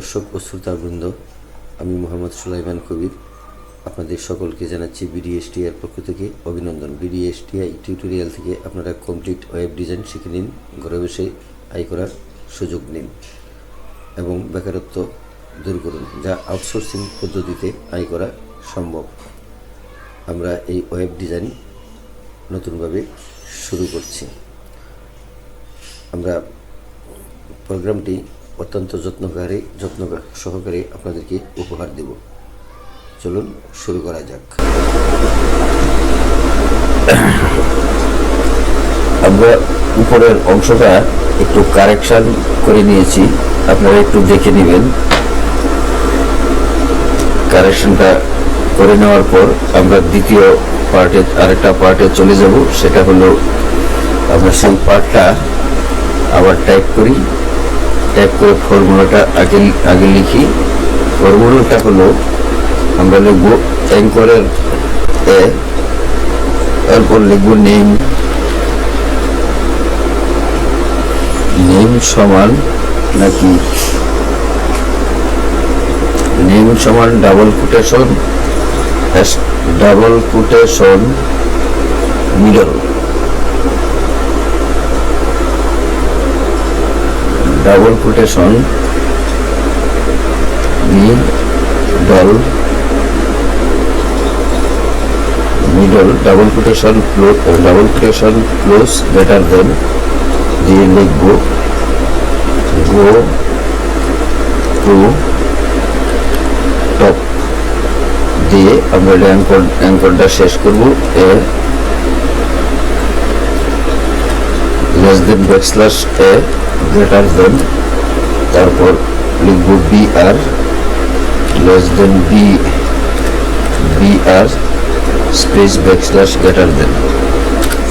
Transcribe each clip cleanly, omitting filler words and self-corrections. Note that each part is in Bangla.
দর্শক ও শ্রোতাবৃন্দ, আমি মোহাম্মদ সুলাইমান কবির আপনাদের সকলকে জানাচ্ছি বিডিএসটিআই পক্ষ থেকে অভিনন্দন। বিডিএসটিআই টিউটোরিয়াল থেকে আপনারা কমপ্লিট ওয়েব ডিজাইন শিখে নিন, ঘরে বসে আয় করার সুযোগ নিন এবং বেকারত্ব দূর করুন, যা আউটসোর্সিং পদ্ধতিতে আয় করা সম্ভব। আমরা এই ওয়েব ডিজাইন নতুনভাবে শুরু করছি। আমরা প্রোগ্রামটি অত্যন্ত যত্ন সহকারে আপনাদেরকে উপহার দেব। চলুন শুরু করা যাক। আমরা উপরের অংশটা একটু কারেকশন করে নিয়েছি, আপনারা একটু দেখে নেবেন। কারেকশনটা করে নেওয়ার পর আমরা দ্বিতীয় আরেকটা পার্টে চলে যাব। সেটা হলো আমরা সেই পার্টটা আবার টাইপ করে ফর্মুলাটা আগে লিখি। ফর্মুলাটা হলো আমরা লিখব অ্যাঙ্করের এরপর লিখব নেম সমান নাকি নেম সমান double quotation middle, double quotation middle, double quotation close greater than দিয়ে লিখব গো টু টপ দিয়ে আমরা অ্যাঙ্করটা শেষ করব। Less than backslash greater than, তারপর লিখব BR less than BR space backslash greater than.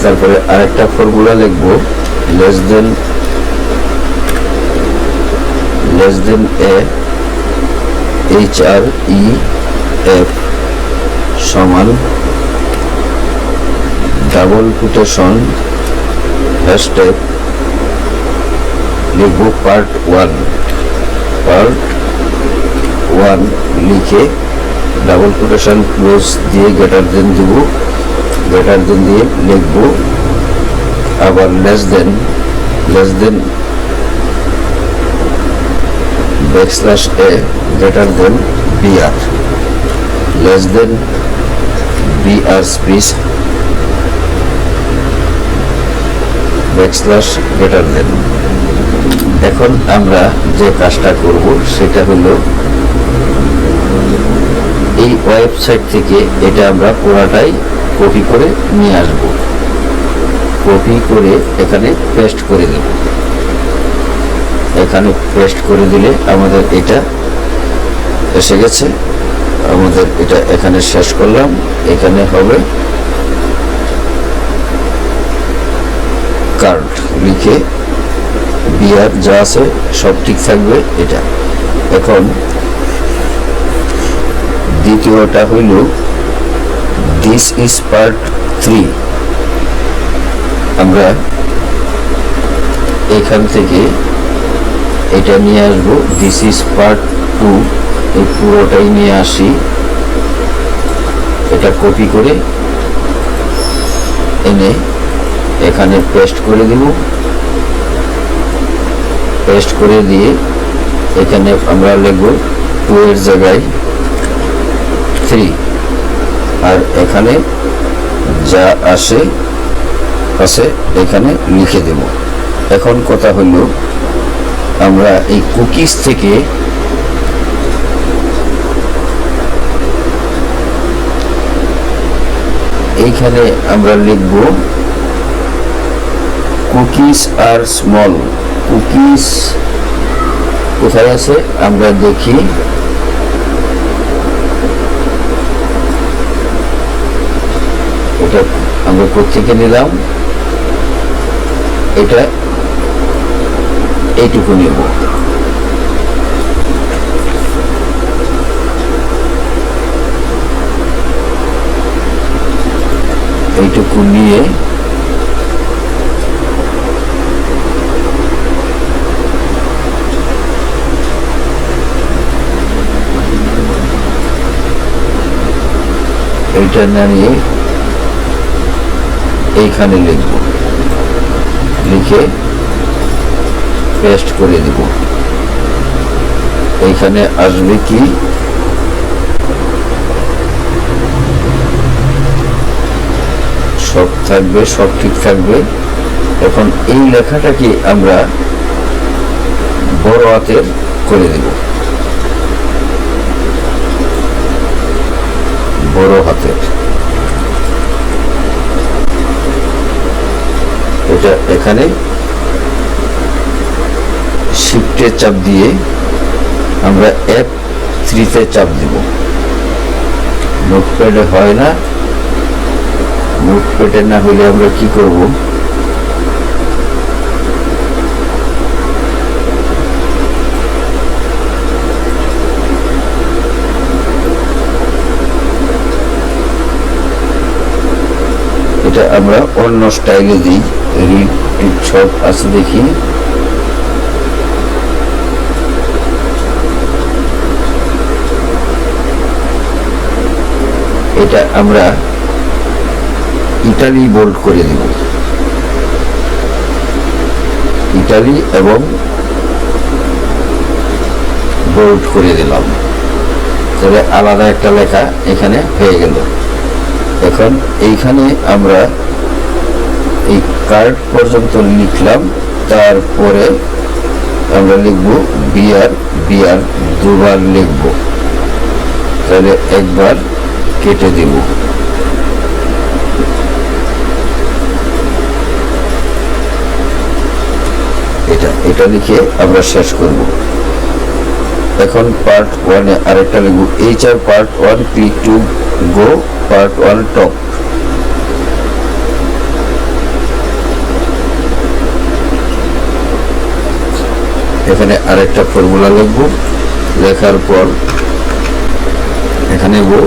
তারপরে আরেকটা ফর্মুলা লিখব লেস দেন HREF সমান ডাবল কোটেশন হ্যাশট্যাগ লিখব পার্ট ওয়ান লিখে ডাবল কোটেশন ক্লোজ দিয়ে গ্রেটার দেন দিব, গ্রেটার দেন দিয়ে লিখব আবার less than backslash greater than BR less than BR space backslash greater than. এখন আমরা যে কাজটা করব সেটা হলো এই ওয়েবসাইট থেকে এটা আমরা পুরাটাই কপি করে নিয়ে আসব। কপি করে এখানে পেস্ট করে দেব। এখানে পেস্ট করে দিলে আমাদের এটা এসে গেছে। আমাদের এটা এখানে শেষ করলাম। এখানে হবে কার্ড লিখে বিআর যা আছে সব ঠিক থাকবে এটা। এখন দ্বিতীয়টা হইল দিস ইজ পার্ট 3। আমরা এখান থেকে এটা নিয়ে আসবো। দিস ইজ পার্ট 2, এই পুরোটাই নিয়ে আসি। এটা কপি করে এনে এখানে পেস্ট করে দিব। পেস্ট করে দিয়ে এখানে আমরা লিখব 2 এর জায়গায় 3, আর এখানে যা আছে এখানে লিখে দেব। এখন কথা হলো আমরা এই কুকিজ থেকে এইখানে আমরা লিখব কুকিজ আর স্মল। কুকিজ কোথায় আছে আমরা দেখি। এটা আমরা কোত্থেকে নিলাম, এটা এইটুকু নেব। এইটুকু নিয়ে এইটা নামিয়ে এইখানে লিখব, লিখে পেস্ট করে দিব। এইখানে আসবে কি সব থাকবে, সব ঠিক থাকবে। এখন এই লেখাটাকে আমরা বড় হাতের করে দেব, বড় হাতের। এটা এখানে শিফটে চাপ দিয়ে আমরা F3 চাপ দিব। নোটপ্যাডে হয় না, নোটপ্যাডে না হলে আমরা কি করব, এটা আমরা অন্য স্টাইলে দিই। রিড সব আছে দেখি, এটা আমরা ইটালি বোল্ড করে দিব, ইটালি এবং বোল্ড করে দিলাম। তাহলে আলাদা একটা লেখা এখানে হয়ে গেল। এখন এইখানে আমরা এই কার্ড পর্যন্ত লিখলাম, তারপরে আমরা লিখব বিআর, বিআর দুবার লিখব, তাহলে একবার কেটে দিব। এটা লিখে আমরা শেষ করব। এখন পার্ট 1 আরেকটা লিখব, HR part 1 click to go part 1 top. এখানে আরেকটা ফর্মুলা লিখব, লেখার পর এখানে গো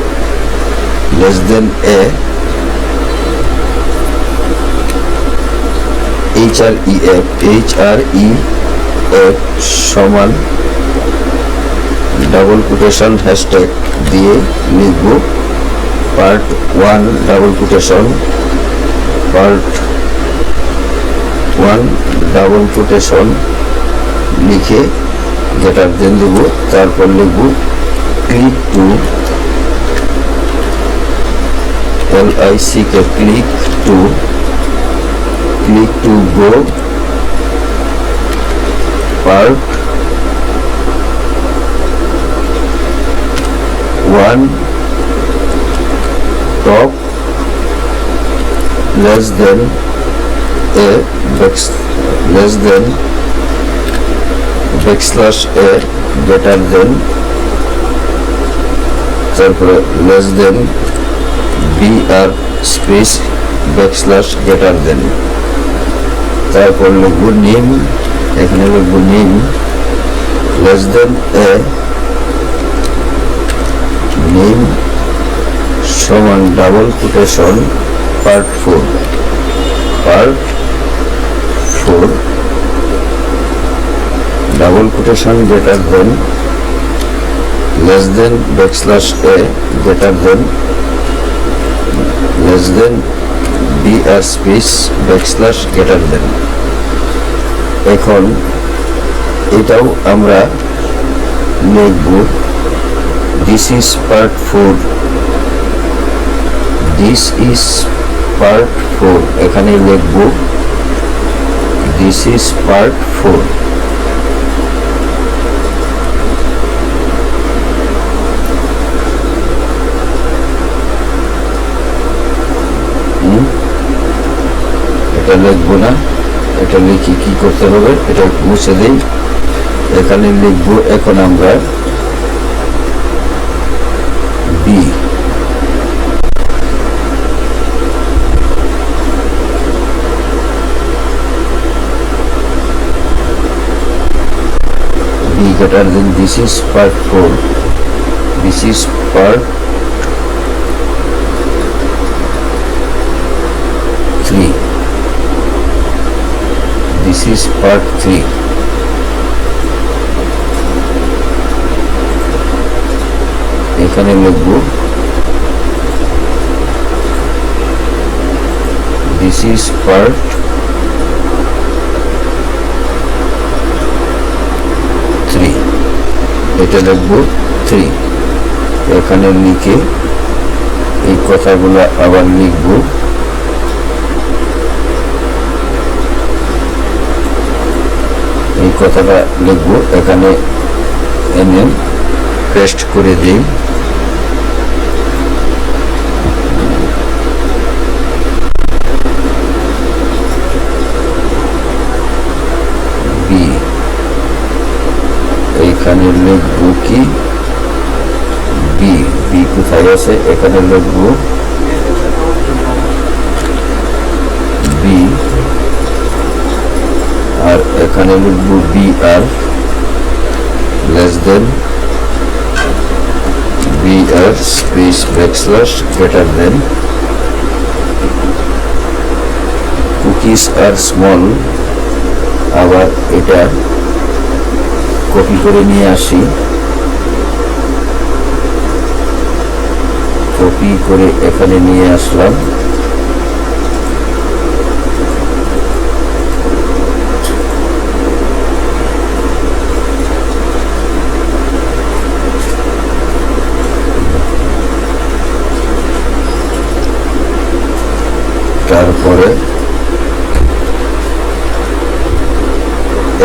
লেস দেন এ HREF সমান ডাবল কোটেশন হ্যাশট্যাগ দিয়ে লিখব part 1 double quotation, part 1 double quotation লিখে গ্রেটার দেন দেব। তারপর লিখব click to LICK click to go part 1 top less than a backslash a greater than, তারপরে less than BR space backslash greater than. তারপর লিখব নেম, এখানে লিখব name less than a name সমান double quotation part 4 double quotation greater than less than backslash a greater than less than BR space backslash greater than. এখন এটাও আমরা লিখব this is part 4, this is part 4, এখানে লিখব দিস ইজ পার্ট 4। এটা লিখবো না, এটা লিখে কি করতে হবে, এটা মুছে দিই। এখানে লিখবো এখন আমরা B, B greater than this is part 4, this is part 3, this is part 3। এখানে লিখব দিস ইজ পার্ট 3, এটা লিখবো 3। এখানে লিখে এই কথাগুলো আবার লিখবো। এই কথাটা লিখবো, এখানে এনে পেস্ট করে দিই। বি, এইখানে লিখবো কি বি। বি কোথায় আছে? এখানে লিখবো বি, আর এখানে লিখবো B R less than B R space backslash greater than cookies are small. আবার এটা কপি করে নিয়ে আসি, কপি করে এখানে নিয়ে আসলাম। তারপরে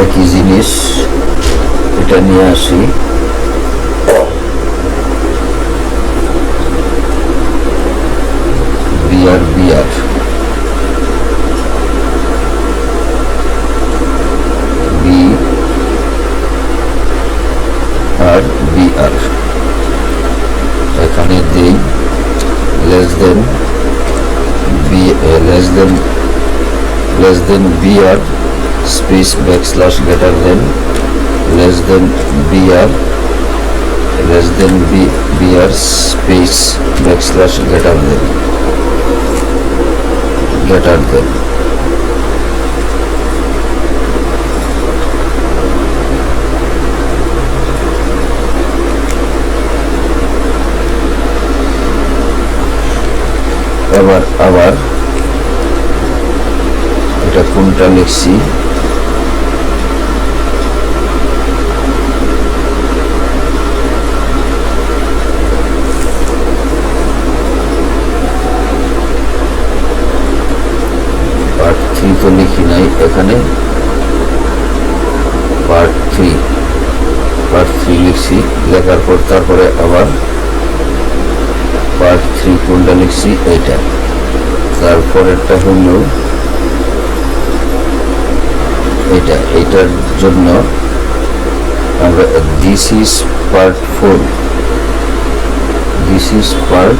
একই জিনিস এটা নিয়ে আসি, বিআর বিআর বি আর বিআর এখানে দিই less than B, less than BR space backslash greater than less than BR, less than BR space backslash greater than আবার এটা কোনটা লিখছি, পার্ট 3 তো লিখি নাই এখানে, পার্ট 3 লিখছি। লেখার পর তারপরে আবার পার্ট 3 কোনটা লিখছি এইটা। তারপরেরটা হলো এটার জন্য আমরা this is part 4, this is part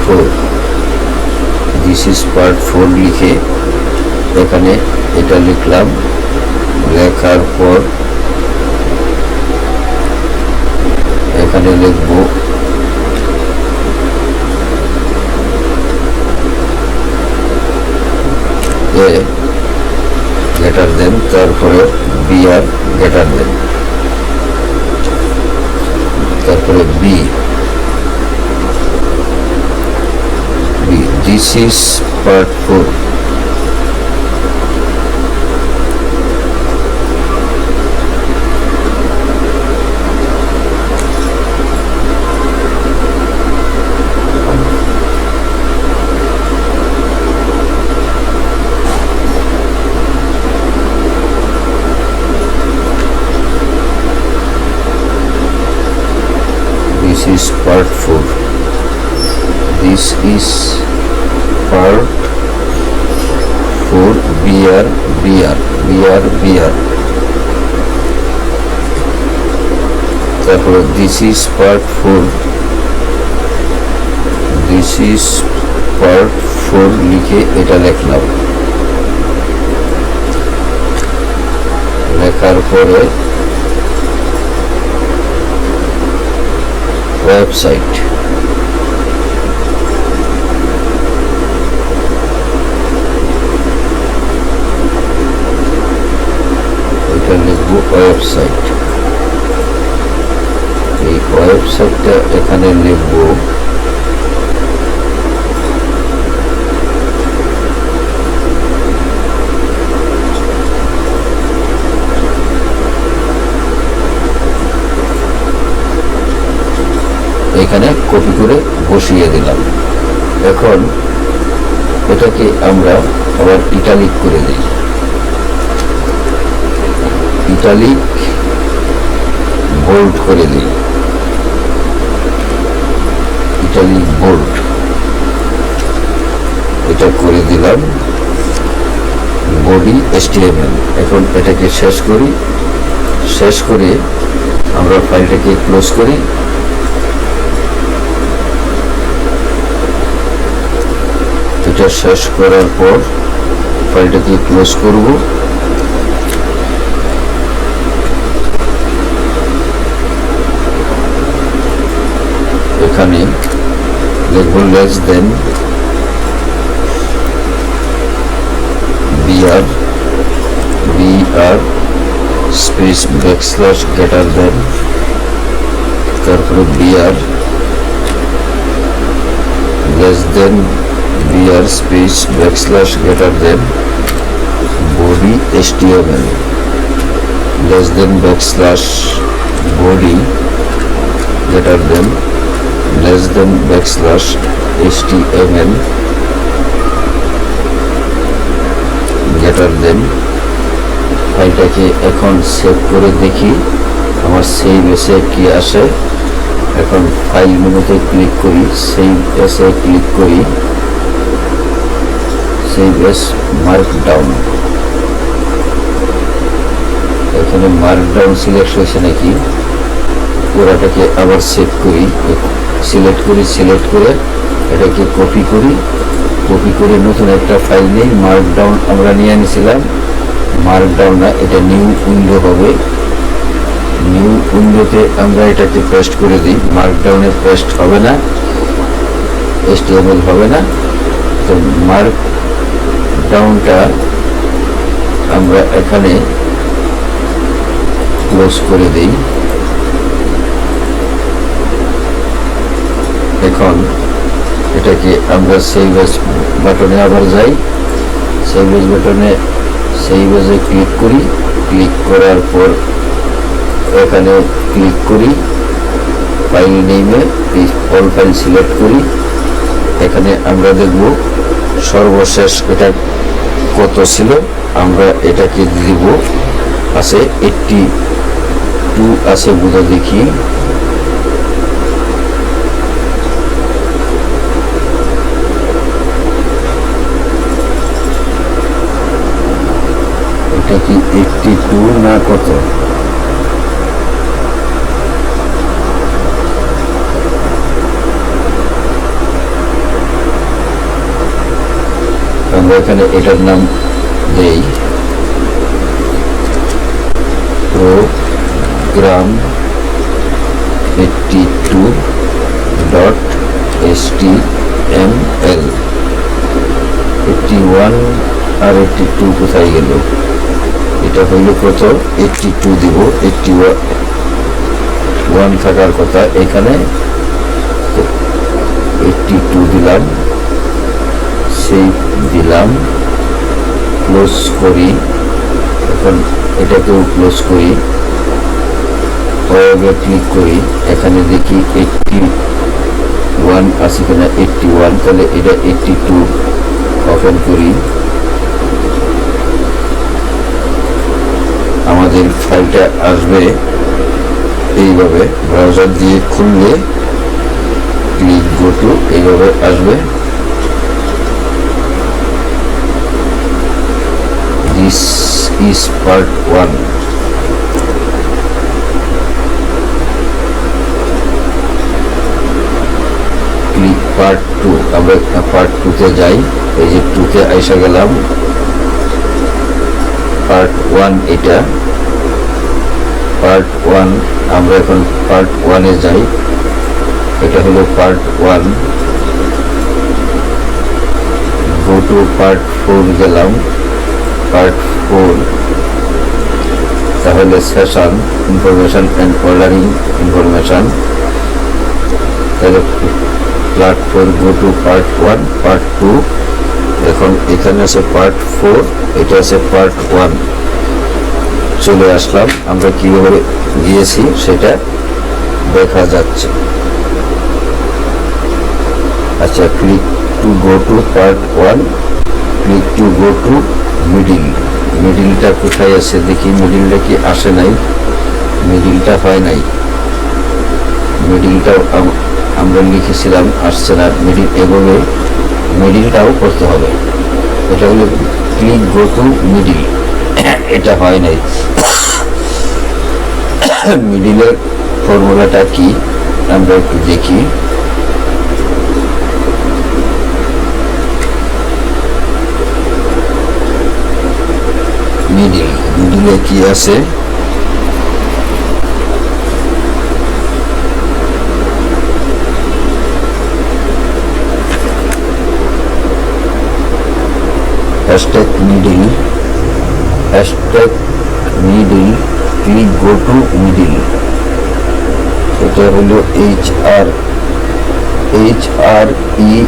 4, this is part 4 লিখে এখানে এটা লিখলাম। লেখার পর এখানে লিখবো এ গ্রেটার দেন, তারপরে বি আর গ্রেটার দেন, তারপরে B, this is part 4, this is part 4, this is part 4 BR তারপরে this is part 4, this is part 4 লিখে এটা লিখলাম। লেখার পরে ওয়েবসাইট, এটা লিখবো ওয়েবসাইট। এই ওয়েবসাইটটা এখানে লিখবো এখানে কপি করে বসিয়ে দিলাম। এখন এটাকে আমরা আবার ইটালিক করে দিই, ইটালিক বোল্ড করে দিই, ইটালিক বোল্ড এটা করে দিলাম। Body HTML। এখন এটাকে শেষ করি, শেষ করে আমরা ফাইলটাকে ক্লোজ করি। এটা শেষ করার পর ফাইলটাকে ক্লোজ করব। এখানে লিখব less than br space backslash greater than, তারপরে br less than br space backslash greater than body HTML less than backslash body greater than less than backslash HTML greater than. ফাইলটাকে এখন সেভ করে দেখি আমার সেভ এসে কি আসে। এখন ফাইল মেনুতে ক্লিক করি, সেভ এসে ক্লিক করি, সেভ এস মার্কডাউন। এখানে মার্কডাউন সিলেক্ট হয়েছে নাকি, পুরাটাকে আবার সেভ করি, সিলেক্ট করি, সিলেক্ট করে এটাকে কপি করি, কপি করে নতুন একটা ফাইল নেই। মার্কডাউন আমরা নিয়ে নিয়েছিলাম, মার্কডাউন না, এটা নিউ উইন্ডো হবে। নিউ উইন্ডোতে আমরা এটাকে পেস্ট করে দিই। মার্কডাউনে পেস্ট হবে না, HTML হবে না। তো মার্কডাউনটা আমরা এখানে ক্লোজ করে দিই। এখন এটাকে আমরা সেভ এস বাটনে আবার যাই, সেভ এস বাটনে সেভ এসে ক্লিক করি, ক্লিক করার পর এখানে ক্লিক করি, ফাইল নেমে অল ফাইল সিলেক্ট করি। এখানে আমরা দেখব সর্বশেষ এটা কত ছিল, আমরা এটাকে দিব আছে 82 আছে বোধ দেখি। এটা কি 82 না কত? আমরা এখানে এটার নাম দেই program 82.html। 81 আর 82 কোথায় গেল? এটা হইল কত? 82 দিব, 81 থাকার কথা এখানে, 82 দিলাম, সেই দিলাম, ক্লোজ করি। এখন এটাকেও ক্লোজ করি, ক্লিক করি, এখানে দেখি 81 আছে কিনা, 81, তাহলে এটা 82 ওপেন করি। আমাদের ফাইলটা আসবে এইভাবে, ব্রাউজার দিয়ে খুললে ক্লিক গো টু এইভাবে আসবে। This is part 1. Click part 2. আমরা part 2 তে যাই, এই যে 2 তে আইসা গেলাম। part 1 এটা, part 1 আমরা এখন part 1 এ যাই। এটা হলো part 1। go to part 4 গেলাম, part 4 তাহলে session information and ordering information, তাহলে part 4 go to part 1, part 2। এখন এখানে আছে part 4, এটা আছে part 1। চলে আসলাম, আমরা কিভাবে গিয়েছি সেটা দেখা যাচ্ছে। আচ্ছা, click to go to part 1, click to go to middle. মিডিলটা কোথায় আছে দেখি, মিডিলটা কি আসে নাই, মিডিলটা হয় নাই, মিডিলটাও আমরা লিখেছিলাম, আসছে না মিডিল, এভাবে মিডিলটাও করতে হবে। এটা হলো ক্লিক গো টু মিডিল, এটা হয় নাই। মিডিলের ফর্মুলাটা কি আমরা একটু দেখি। মিডিলে কি আছে, hashtag middle, hashtag middle, click go to middle. এটা হলো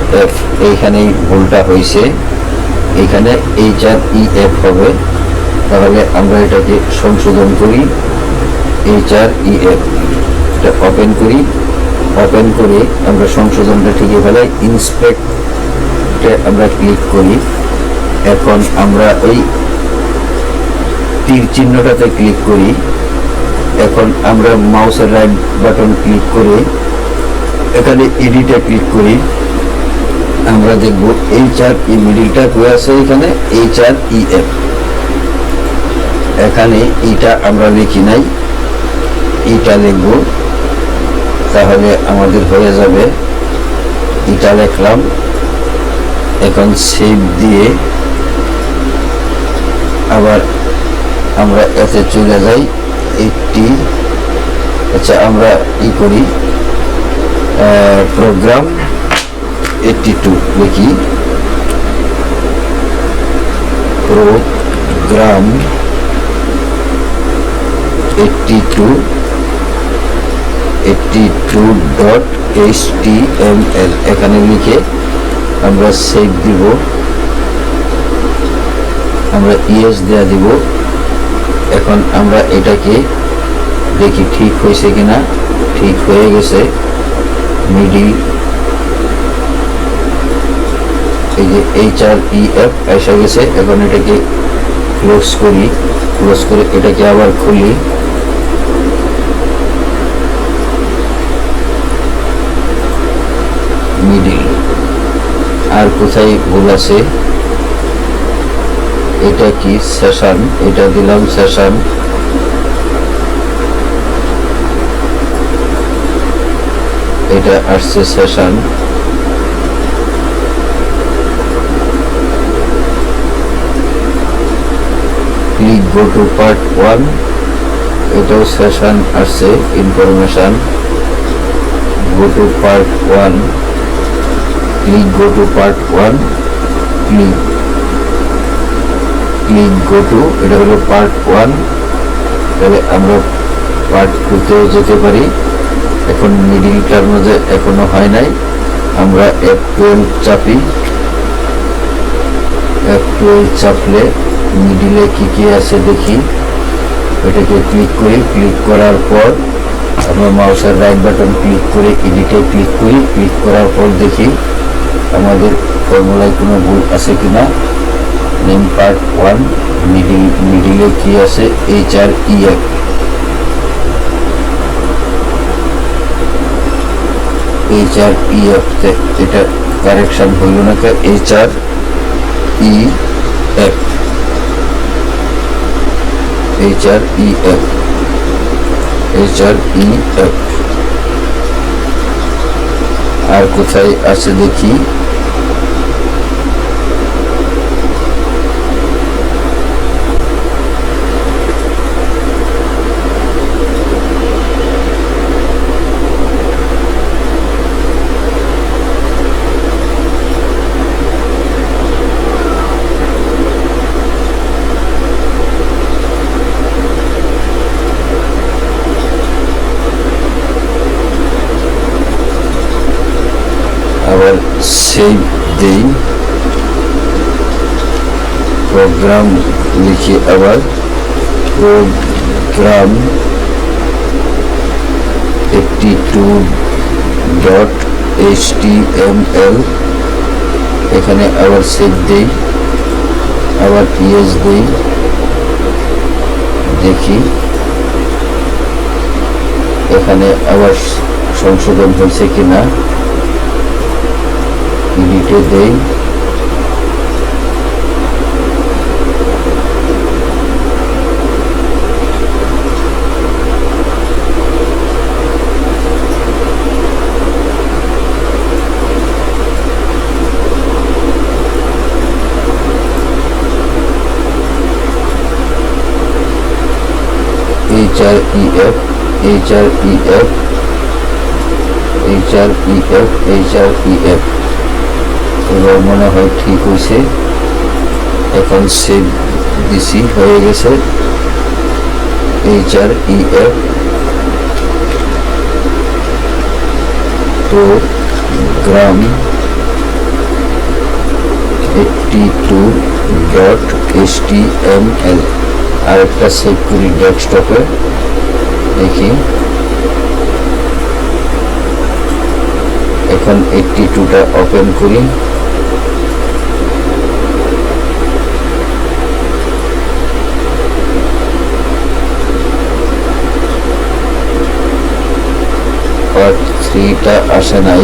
HREF, এইখানেই ভুলটা হয়েছে, এখানে HREF হবে। তাহলে আমরা এটাকে সংশোধন করি, HREF, এটা ওপেন করি, ওপেন করে আমরা সংশোধনটা ঠিকই ফেলাই, ইন্সপেক্টে আমরা ক্লিক করি। এখন আমরা ওই তীর চিহ্নটাতে ক্লিক করি। এখন আমরা মাউসের রাইট বাটন ক্লিক করে এখানে এডিটে ক্লিক করি। আমরা দেখব HRE মিডিলটা হয়ে আছে, এখানে HREF, এখানে এটা আমরা লিখি নাই, এটা লিখব, তাহলে আমাদের হয়ে যাবে। এটা লিখলাম, এখন সেভ দিয়ে আবার আমরা এতে চলে যাই 80। আচ্ছা, আমরা ই করি, প্রোগ্রাম 82 লিখি, প্রোগ্রাম 82.html এখানে লিখে আমরা সেভ দিব, আমরা ইয়েস দেয়া দিব। এখন আমরা এটাকে দেখি ঠিক হয়েছে কিনা, ঠিক হয়ে গেছে। মিডিল, এই যে HREF এসে গেছে। এখন এটাকে ক্লোজ করি, ক্লোজ করে এটাকে আবার খুলি, মিডিল। আর কোথায় ভুল আছে, এটা কি সেশন, এটা দিলাম সেশন, এটা আসছে session. Click go to part 1, এটাও সেশন আসছে, information, go to part 1, click go to part 1, click go to, এটা হলো পার্ট 1। তাহলে আমরা পার্ট 2তেও যেতে পারি। এখন মিডিলটার মধ্যে এখনো হয় নাই, আমরা F12 চাপি, F12 চাপলে মিডিলে কি কি আছে দেখি। এটাকে ক্লিক করি, ক্লিক করার পর আমরা মাউসের রাইট বাটন ক্লিক করে এডিটে ক্লিক করি, ক্লিক করার পর দেখি আমাদের ফর্মুলায় কোনো ভুল আছে কিনা। নেম পার্ট 1, মিডিলে কি আছে, HREF, HREF এটা কারেকশন হইল না, HREF, HREF, HREF। আর কোথায় আছে দেখি, আবার সেভ দেই, প্রোগ্রাম লিখি, আবার প্রোগ্রাম 82.html HTML, এখানে আবার সেভ দেই, আবার ইয়েস দেই, দেখি এখানে আবার সংশোধন হয়েছে কিনা, এডিটে দেই, href এবার মনে হয় ঠিক হয়েছে। এখন সেভ দিছি, হয়ে গেছে। href program 82.html, আরেকটা সেভ করি ডেস্কটপে, দেখি এখন 82টা ওপেন করি, পার্ট 3টা আসে নাই,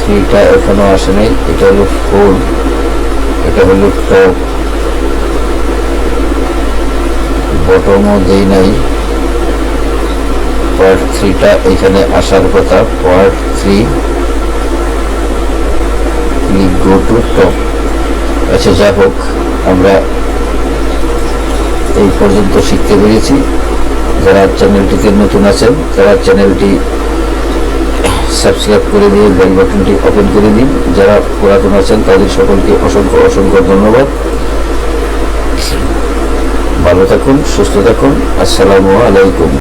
3টা এখনো আসে নাই। এটা হলো 4, এটা হলো টপ, বটমও দেই নাই। পার্ট 3টা এখানে আসার কথা, পার্ট 3 গো টু টপ। আচ্ছা, যা হোক, আমরা এই পর্যন্ত শিখতে পেরেছি। যারা চ্যানেলটিতে নতুন আছেন তারা চ্যানেলটি সাবস্ক্রাইব করে দিয়ে বেল বাটনটি ওপেন করে দিন। যারা পুরাতন আছেন তাদের সকলকে অসংখ্য অসংখ্য ধন্যবাদ। ভালো থাকুন, সুস্থ থাকুন। আসসালামু আলাইকুম।